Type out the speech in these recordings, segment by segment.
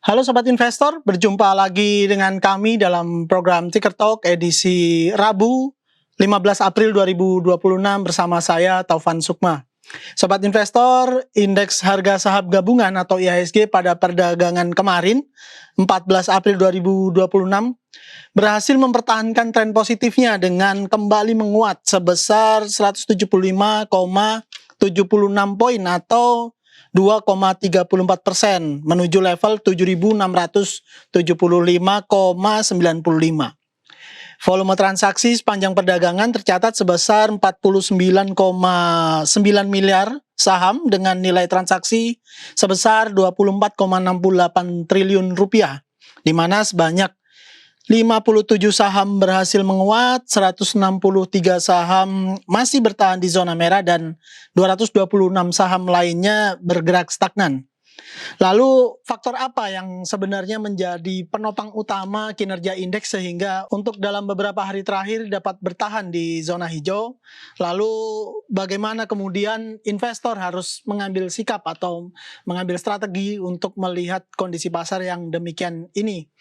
Halo Sobat Investor, berjumpa lagi dengan kami dalam program Ticker Talk edisi Rabu 15 April 2026 bersama saya Taufan Sukma. Sobat Investor, indeks harga saham gabungan atau IHSG pada perdagangan kemarin 14 April 2026 berhasil mempertahankan tren positifnya dengan kembali menguat sebesar 175,76 poin atau 2,34% menuju level 7.675,95. Volume transaksi sepanjang perdagangan tercatat sebesar 49,9 miliar saham dengan nilai transaksi sebesar 24,68 triliun rupiah, di mana sebanyak 57 saham berhasil menguat, 163 saham masih bertahan di zona merah, dan 226 saham lainnya bergerak stagnan. Lalu faktor apa yang sebenarnya menjadi penopang utama kinerja indeks sehingga untuk dalam beberapa hari terakhir dapat bertahan di zona hijau? Lalu bagaimana kemudian investor harus mengambil sikap atau mengambil strategi untuk melihat kondisi pasar yang demikian ini?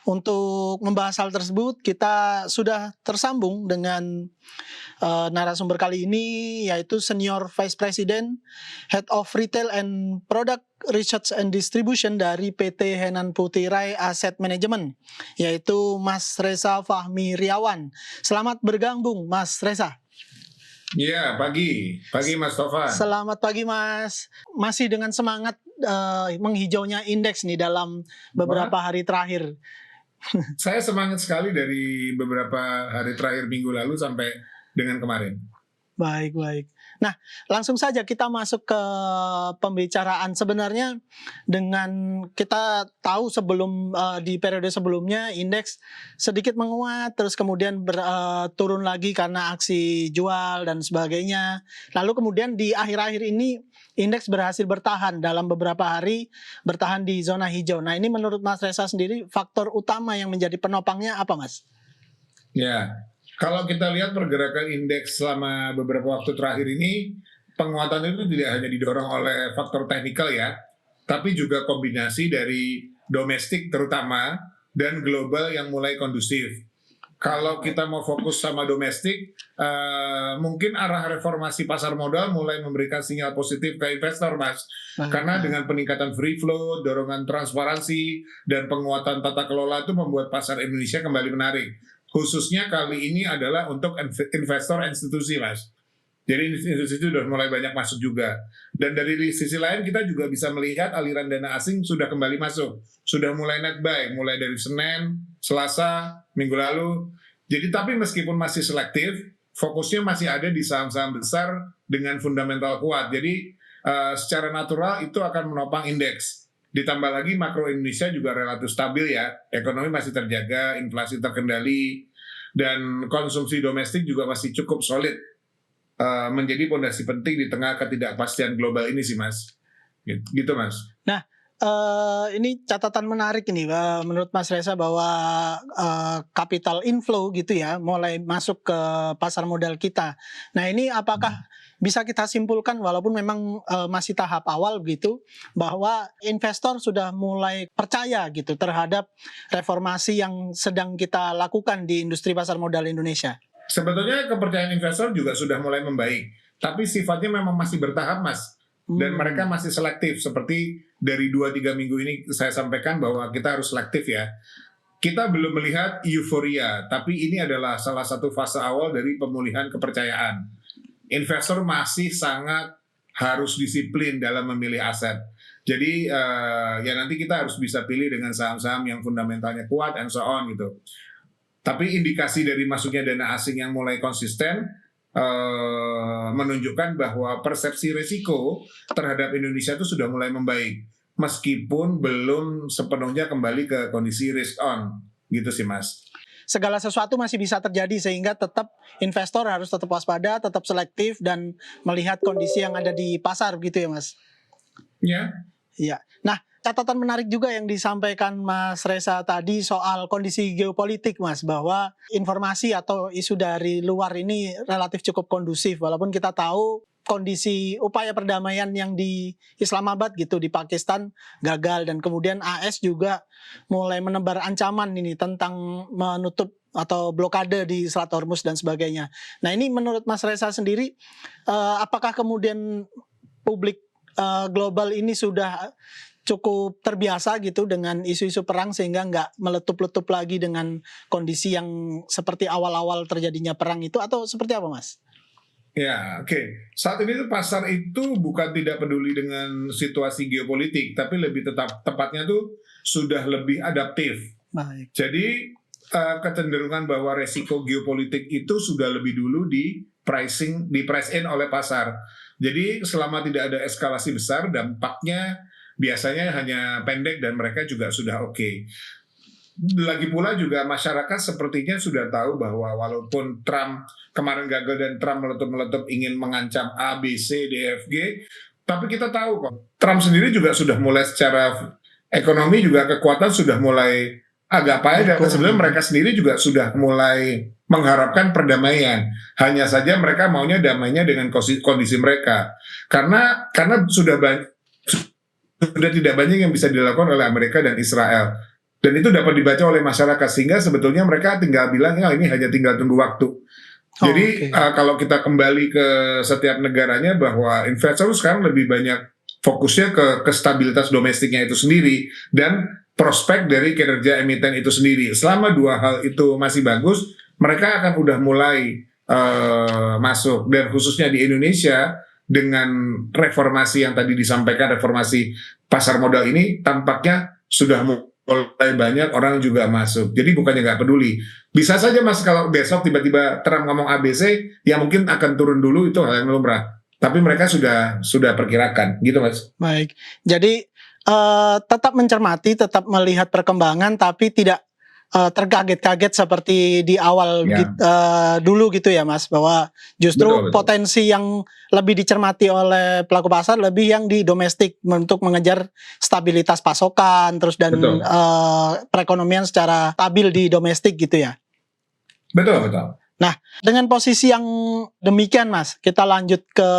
Untuk membahas hal tersebut, kita sudah tersambung dengan narasumber kali ini, yaitu Senior Vice President, Head of Retail and Product Research and Distribution dari PT Henan Putirai Asset Management, yaitu Mas Reza Fahmi Riawan. Selamat bergabung, Mas Reza. Iya, pagi Mas Taufan. Selamat pagi Mas. Masih dengan semangat menghijaunya indeks nih dalam beberapa hari terakhir. Saya semangat sekali dari beberapa hari terakhir minggu lalu sampai dengan kemarin. Baik. Nah, langsung saja kita masuk ke pembicaraan. Sebenarnya dengan kita tahu sebelum di periode sebelumnya indeks sedikit menguat, terus kemudian turun lagi karena aksi jual dan sebagainya. Lalu kemudian di akhir-akhir ini indeks berhasil bertahan dalam beberapa hari, bertahan di zona hijau. Nah, ini menurut Mas Reza sendiri faktor utama yang menjadi penopangnya apa, Mas? Ya, kalau kita lihat pergerakan indeks selama beberapa waktu terakhir ini, penguatan itu tidak hanya didorong oleh faktor teknikal ya, tapi juga kombinasi dari domestik terutama dan global yang mulai kondusif. Kalau kita mau fokus sama domestik, mungkin arah reformasi pasar modal mulai memberikan sinyal positif ke investor, Mas. Karena dengan peningkatan free flow, dorongan transparansi, dan penguatan tata kelola itu membuat pasar Indonesia kembali menarik. Khususnya kali ini adalah untuk investor institusi, Mas. Jadi institusi itu sudah mulai banyak masuk juga. Dan dari sisi lain kita juga bisa melihat aliran dana asing sudah kembali masuk. Sudah mulai net buy, mulai dari Senin, Selasa, minggu lalu. Jadi tapi meskipun masih selektif, fokusnya masih ada di saham-saham besar dengan fundamental kuat. Jadi secara natural itu akan menopang indeks. Ditambah lagi makro Indonesia juga relatif stabil ya, ekonomi masih terjaga, inflasi terkendali, dan konsumsi domestik juga masih cukup solid, menjadi pondasi penting di tengah ketidakpastian global ini sih Mas. Gitu Mas. Nah, ini catatan menarik ini menurut Mas Reza bahwa capital inflow gitu ya mulai masuk ke pasar modal kita. Nah, ini apakah bisa kita simpulkan walaupun memang masih tahap awal begitu bahwa investor sudah mulai percaya gitu terhadap reformasi yang sedang kita lakukan di industri pasar modal Indonesia? Sebetulnya kepercayaan investor juga sudah mulai membaik, tapi sifatnya memang masih bertahap Mas. Dan mereka masih selektif, seperti dari 2-3 minggu ini saya sampaikan bahwa kita harus selektif ya. Kita belum melihat euforia, tapi ini adalah salah satu fase awal dari pemulihan kepercayaan. Investor masih sangat harus disiplin dalam memilih aset. Jadi ya nanti kita harus bisa pilih dengan saham-saham yang fundamentalnya kuat and so on gitu. Tapi indikasi dari masuknya dana asing yang mulai konsisten menunjukkan bahwa persepsi risiko terhadap Indonesia itu sudah mulai membaik, meskipun belum sepenuhnya kembali ke kondisi risk on, gitu sih Mas. Segala sesuatu masih bisa terjadi sehingga tetap investor harus tetap waspada, tetap selektif dan melihat kondisi yang ada di pasar gitu ya Mas? Ya. Iya. Nah, catatan menarik juga yang disampaikan Mas Reza tadi soal kondisi geopolitik Mas, bahwa informasi atau isu dari luar ini relatif cukup kondusif walaupun kita tahu kondisi upaya perdamaian yang di Islamabad gitu, di Pakistan gagal, dan kemudian AS juga mulai menebar ancaman ini tentang menutup atau blokade di Selat Hormuz dan sebagainya. Nah, ini menurut Mas Reza sendiri, apakah kemudian publik global ini sudah cukup terbiasa gitu dengan isu-isu perang sehingga nggak meletup-letup lagi dengan kondisi yang seperti awal-awal terjadinya perang itu, atau seperti apa, Mas? Ya, oke. Saat ini tuh pasar itu bukan tidak peduli dengan situasi geopolitik, tapi lebih tepatnya tuh sudah lebih adaptif. Baik. Jadi kecenderungan bahwa resiko geopolitik itu sudah lebih dulu di price in oleh pasar. Jadi selama tidak ada eskalasi besar, dampaknya biasanya hanya pendek dan mereka juga sudah oke. Lagi pula juga masyarakat sepertinya sudah tahu bahwa walaupun Trump kemarin gagal dan Trump meletup-meletup ingin mengancam A, B, C, D, F, G, tapi kita tahu kok Trump sendiri juga sudah mulai secara ekonomi juga kekuatan sudah mulai agak payah, dan sebenarnya mereka sendiri juga sudah mulai mengharapkan perdamaian. Hanya saja mereka maunya damainya dengan kondisi mereka. Karena sudah tidak banyak yang bisa dilakukan oleh Amerika dan Israel. Dan itu dapat dibaca oleh masyarakat, sehingga sebetulnya mereka tinggal bilang, ya ini hanya tinggal tunggu waktu. Jadi kalau kita kembali ke setiap negaranya, bahwa investor sekarang lebih banyak fokusnya ke stabilitas domestiknya itu sendiri dan prospek dari kinerja emiten itu sendiri. Selama dua hal itu masih bagus, mereka akan udah mulai masuk. Dan khususnya di Indonesia, dengan reformasi yang tadi disampaikan, reformasi pasar modal ini tampaknya sudah mulai banyak orang juga masuk. Jadi bukannya nggak peduli. Bisa saja Mas, kalau besok tiba-tiba Trump ngomong ABC, ya mungkin akan turun dulu, itu hal yang lumrah. Tapi mereka sudah perkirakan, gitu Mas. Baik. Jadi tetap mencermati, tetap melihat perkembangan, tapi tidak terkaget-kaget seperti di awal dulu gitu ya Mas, bahwa justru betul. Potensi yang lebih dicermati oleh pelaku pasar lebih yang di domestik untuk mengejar stabilitas pasokan terus dan perekonomian secara stabil di domestik gitu ya. Betul. Nah, dengan posisi yang demikian Mas, kita lanjut ke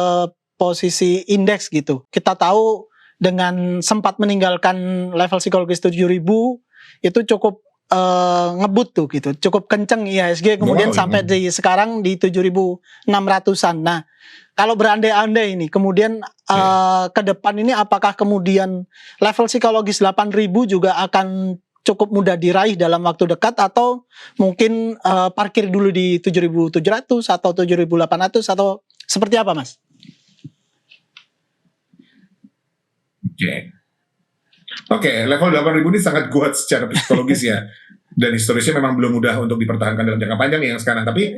posisi indeks gitu. Kita tahu dengan sempat meninggalkan level psikologis 7.000 itu cukup ngebut tuh gitu, cukup kenceng IHSG, kemudian sampai di sekarang di 7.600-an. Nah, kalau berandai-andai ini kemudian ke depan ini, apakah kemudian level psikologis 8.000 juga akan cukup mudah diraih dalam waktu dekat, atau mungkin parkir dulu di 7.700 atau 7.800 atau seperti apa Mas? Oke, level 8.000 ini sangat kuat secara psikologis ya. Dan historisnya memang belum mudah untuk dipertahankan dalam jangka panjang yang sekarang. Tapi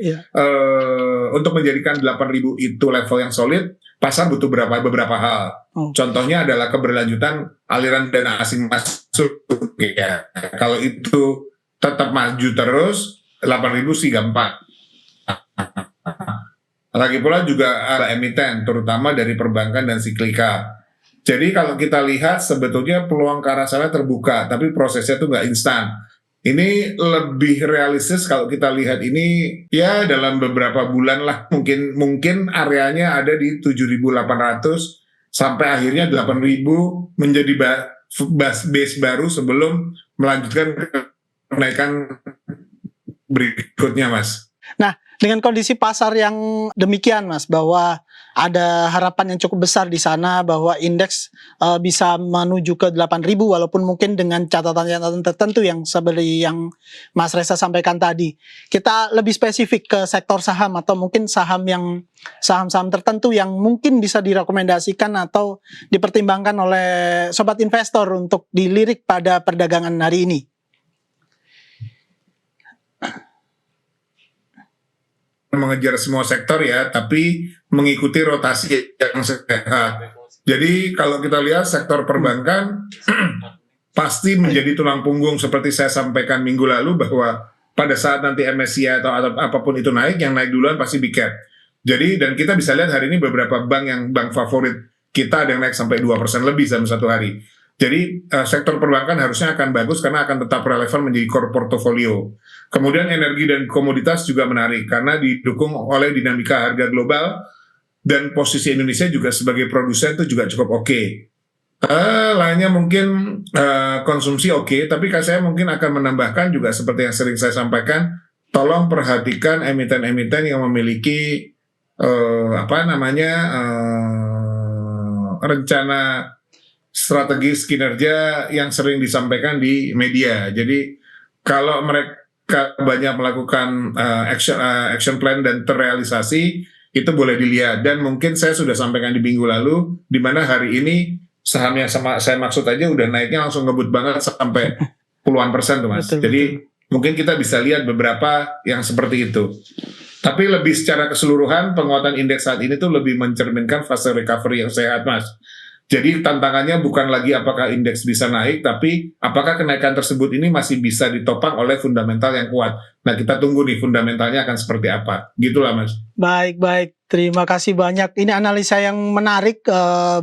untuk menjadikan 8.000 itu level yang solid, pasar butuh beberapa hal. Contohnya adalah keberlanjutan aliran dana asing masuk. Ya, kalau itu tetap maju terus, 8.000 sih gampang. Lagi pula juga ada emiten, terutama dari perbankan dan siklika. Jadi kalau kita lihat sebetulnya peluang ke arah sana terbuka, tapi prosesnya tuh nggak instan. Ini lebih realistis kalau kita lihat ini ya dalam beberapa bulan lah, mungkin areanya ada di 7.800 sampai akhirnya 8.000 menjadi base baru sebelum melanjutkan kenaikan berikutnya Mas. Nah, dengan kondisi pasar yang demikian Mas, bahwa ada harapan yang cukup besar di sana bahwa indeks bisa menuju ke 8.000, walaupun mungkin dengan catatan-catatan tertentu yang seperti yang Mas Reza sampaikan tadi. Kita lebih spesifik ke sektor saham, atau mungkin saham-saham tertentu yang mungkin bisa direkomendasikan atau dipertimbangkan oleh sobat investor untuk dilirik pada perdagangan hari ini. Mengejar semua sektor ya, tapi mengikuti rotasi yang sehat. Jadi kalau kita lihat sektor perbankan pasti menjadi tulang punggung, seperti saya sampaikan minggu lalu, bahwa pada saat nanti MSCI atau apapun itu naik, yang naik duluan pasti big cap. Jadi, dan kita bisa lihat hari ini beberapa bank favorit kita ada yang naik sampai 2% lebih dalam satu hari. Jadi sektor perbankan harusnya akan bagus karena akan tetap relevan menjadi core portofolio. Kemudian energi dan komoditas juga menarik karena didukung oleh dinamika harga global dan posisi Indonesia juga sebagai produsen itu juga cukup oke. Lainnya mungkin konsumsi oke, tapi saya mungkin akan menambahkan juga seperti yang sering saya sampaikan, tolong perhatikan emiten-emiten yang memiliki rencana strategis kinerja yang sering disampaikan di media. Jadi kalau mereka banyak melakukan action plan dan terrealisasi, itu boleh dilihat. Dan mungkin saya sudah sampaikan di minggu lalu, di mana hari ini saham yang saya maksud aja udah naiknya langsung ngebut banget sampai puluhan persen tuh Mas. Jadi mungkin kita bisa lihat beberapa yang seperti itu. Tapi lebih secara keseluruhan penguatan indeks saat ini tuh lebih mencerminkan fase recovery yang sehat Mas. Jadi tantangannya bukan lagi apakah indeks bisa naik, tapi apakah kenaikan tersebut ini masih bisa ditopang oleh fundamental yang kuat. Nah kita tunggu nih fundamentalnya akan seperti apa. Gitulah Mas. Baik. Terima kasih banyak. Ini analisa yang menarik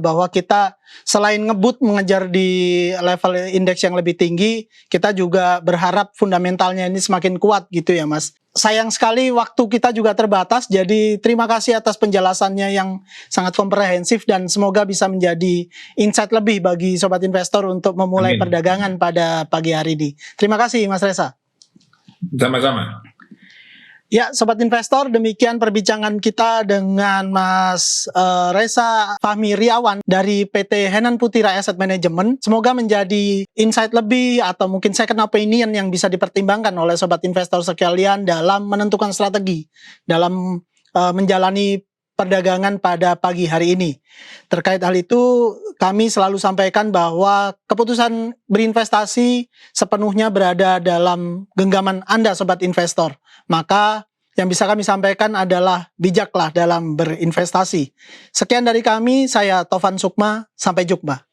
bahwa kita selain ngebut mengejar di level indeks yang lebih tinggi, kita juga berharap fundamentalnya ini semakin kuat gitu ya Mas. Sayang sekali waktu kita juga terbatas, jadi terima kasih atas penjelasannya yang sangat komprehensif dan semoga bisa menjadi insight lebih bagi sobat investor untuk memulai perdagangan pada pagi hari ini. Terima kasih Mas Reza. Sama-sama. Ya, sobat investor, demikian perbincangan kita dengan Mas Reza Fahmi Riawan dari PT Henan Putira Asset Management. Semoga menjadi insight lebih atau mungkin second opinion yang bisa dipertimbangkan oleh sobat investor sekalian dalam menentukan strategi dalam menjalani perdagangan pada pagi hari ini. Terkait hal itu, kami selalu sampaikan bahwa keputusan berinvestasi sepenuhnya berada dalam genggaman Anda, sobat investor. Maka yang bisa kami sampaikan adalah bijaklah dalam berinvestasi. Sekian dari kami, saya Tovan Sukma, sampai jumpa.